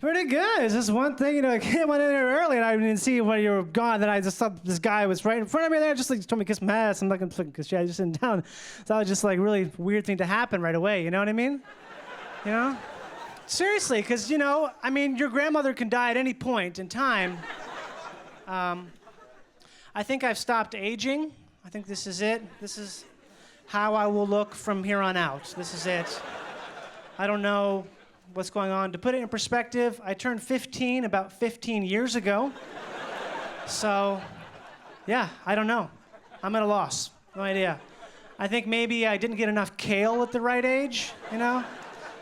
Pretty good. It's just one thing, I came on in here early and I didn't see when you were gone. Then I just saw this guy was right in front of me there, just like told me to kiss my ass. I'm not gonna kiss you. I just sitting down. So that was just like really weird thing to happen right away. You know what I mean? You know? Seriously, because your grandmother can die at any point in time. I think I've stopped aging. I think this is it. This is how I will look from here on out. This is it. I don't know what's going on. To put it in perspective, I turned 15 about 15 years ago. So, yeah, I don't know. I'm at a loss. No idea. I think maybe I didn't get enough kale at the right age,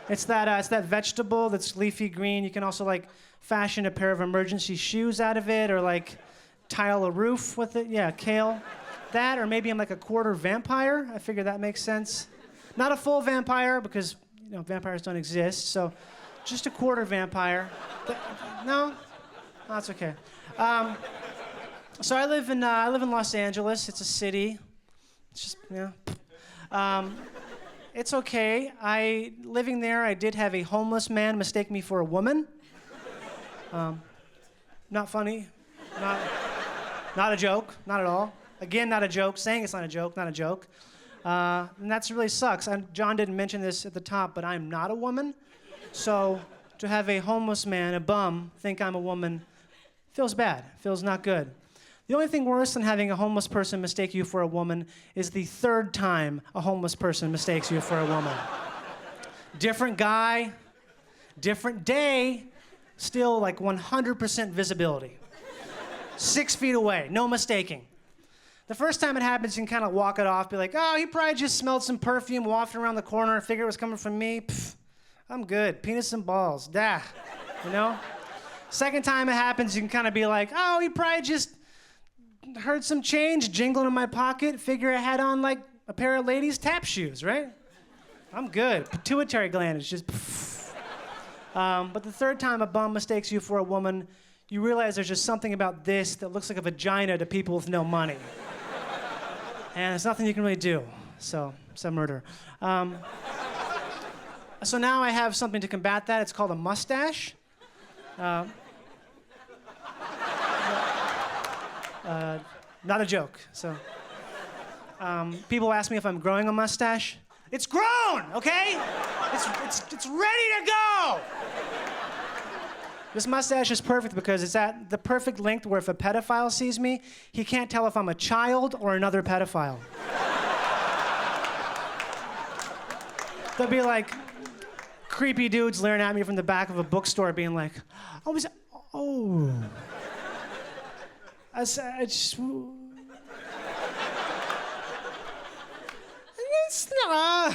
It's that vegetable that's leafy green. You can also, fashion a pair of emergency shoes out of it or, tile a roof with it. Yeah, kale. That, or maybe I'm a quarter vampire. I figure that makes sense. Not a full vampire because vampires don't exist, so just a quarter vampire. No, that's okay. So I live in Los Angeles. It's a city. It's just it's okay. Living there, I did have a homeless man mistake me for a woman. Not funny. Not a joke. Not at all. Again, not a joke. Saying it's not a joke. Not a joke. And that really sucks. John didn't mention this at the top, but I'm not a woman. So to have a homeless man, a bum, think I'm a woman, feels bad. Feels not good. The only thing worse than having a homeless person mistake you for a woman is the third time a homeless person mistakes you for a woman. Different guy, different day, still 100% visibility. 6 feet away, no mistaking. The first time it happens, you can kind of walk it off, be like, oh, he probably just smelled some perfume, wafting around the corner, figured it was coming from me. Pfft, I'm good. Penis and balls. Dah. Second time it happens, you can kind of be like, oh, he probably just heard some change jingling in my pocket, figure I had on a pair of ladies' tap shoes, right? I'm good. Pituitary gland is just pfft. But the third time a bum mistakes you for a woman, you realize there's just something about this that looks like a vagina to people with no money. And there's nothing you can really do. So, it's a murder. So now I have something to combat that. It's called a mustache. Not a joke. So, people ask me if I'm growing a mustache. It's grown, okay? It's ready to go. This mustache is perfect because it's at the perfect length where if a pedophile sees me, he can't tell if I'm a child or another pedophile. There'll be creepy dudes leering at me from the back of a bookstore being like, I just... It's not...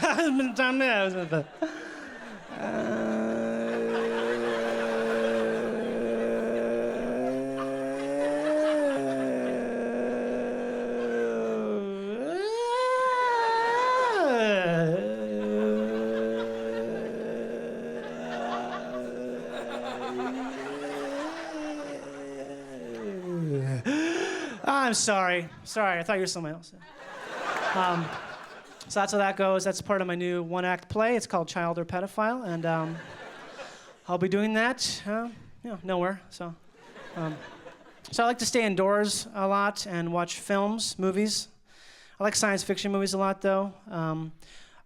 I'm sorry. Sorry, I thought you were someone else. So that's how that goes. That's part of my new one-act play. It's called Child or Pedophile, and I'll be doing that, nowhere. So I like to stay indoors a lot and watch films, movies. I like science fiction movies a lot, though.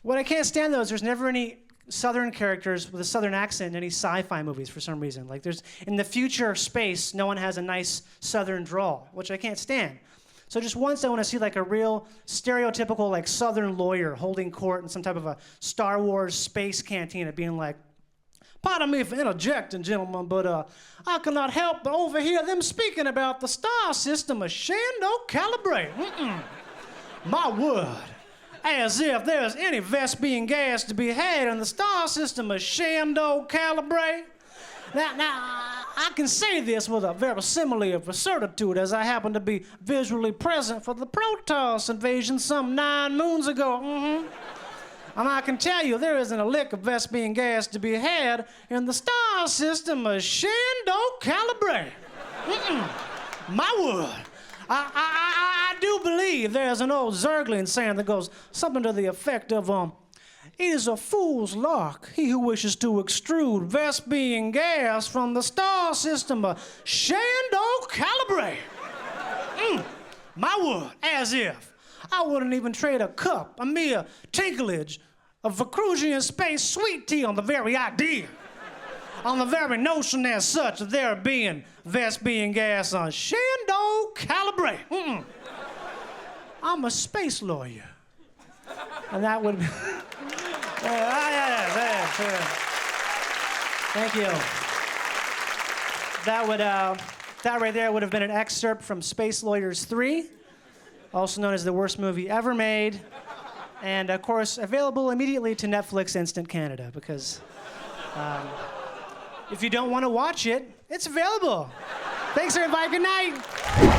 What I can't stand, though, is there's never any Southern characters with a Southern accent in any sci-fi movies for some reason. There's in the future space, no one has a nice Southern drawl, which I can't stand. So just once I want to see a real stereotypical Southern lawyer holding court in some type of a Star Wars space cantina being like, pardon me for interjecting, gentlemen, but I cannot help but overhear them speaking about the star system of Shando Calibre. My word. As if there's any Vespian gas to be had in the star system of Shando Calibre. Now, I can say this with a verisimile of certitude as I happen to be visually present for the Protoss invasion some 9 moons ago. And I can tell you there isn't a lick of Vespian gas to be had in the star system of Shando Calibre. My word. I do believe there's an old Zergling saying that goes something to the effect of, It is a fool's lark, he who wishes to extrude Vespian gas from the star system of Shandor Calibre. My word, as if. I wouldn't even trade a cup, a mere tinklage of Vacrusian space sweet tea on the very idea, on the very notion as such of there being Vespian gas on Shandor Calibre. I'm a space lawyer. And that would be... Thank you. That right there would have been an excerpt from Space Lawyers 3, also known as the worst movie ever made, and of course available immediately to Netflix Instant Canada, because if you don't want to watch it, it's available. Thanks everybody, good night.